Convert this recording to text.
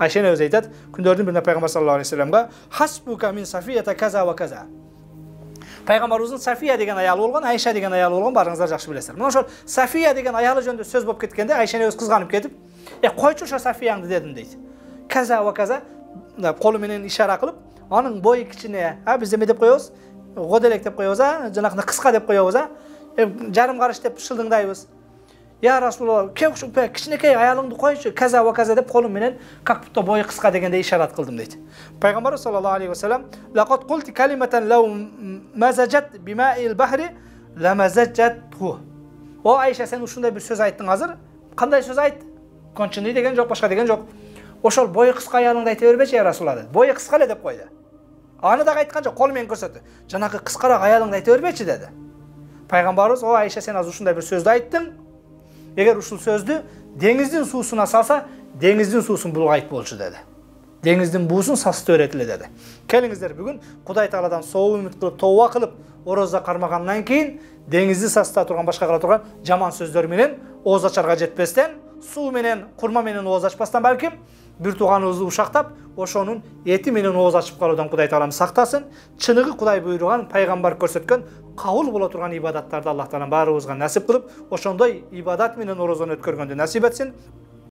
Ayşe enemiz aytат, күндөрдүн биринде пайгамбар саллаллаху алейхи вассаламга хасбука мин сафията каза ва каза. Пайгамбарыбыздын Сафия деген аялы болгон, Айша деген аялы болгон, барыңыздар жакшы билесиздер. Мына ошол Сафия деген аялы жөнүндө сөз болуп кеткенде Айша энебиз кызганып кетип, койчу ошо Сафияңды дедим дейт. Каза ва каза колу менен ишара кылып, анын бою кичине, биз эме деп коебуз, годелек деп коебуз, жанакындай кыска деп коебуз, жарым карыш деп шылдыңдайбыз. Я Расулалла, кичинекей аялыңды койчу, каза ва каза деп колум менен как будто бою кыска дегенде ишарат кылдым дейт. Пайгамбар саллаллаху алейхи вассалам, "Лакад култи калиматан лау мазажат бимаил бахри ламазажатху." О Айша, сен ушундай бир сөз айттың азыр. Кандай сөз айт? Кончуный деген жок, башка деген жок. Ошол бою кыска аялыңды айта бербечи, я Расулалла. Бою кыска эле деп койду. Аны да айткан жок, кол менен көрсөттү. Жанагы кыскараак аялыңды айта бербечи деди. Пайгамбарыбыз, "О Айша, сен азыр ушундай бир сөздү айттың. Эгер ушул сөздү деңиздин суусуна салса, деңиздин суусун булгайт болчу" деди. Деңиздин буусун сасытып берет эле деди. Келиңиздер, бүгүн Кудай Тааладан соо үмүт кылып, тооба кылып, ороза кармагандан кийин деңизди сасыта турган, башка кыла турган жаман сөздөр менен ооз ачарга жетпестен, суу менен, курма менен ооз ачпастан балким бир тууганыбызды ушактап, ошонун эти менен ооз ачып калуудан Кудай Таалам сактасын. Чыныгы Кудай буйруган, пайгамбар көрсөткөн кабыл боло турган ибадаттарды Аллах Таалам баарыбызга насип кылып, ошондой ибадат менен орозону өткөргөндү насип этсин.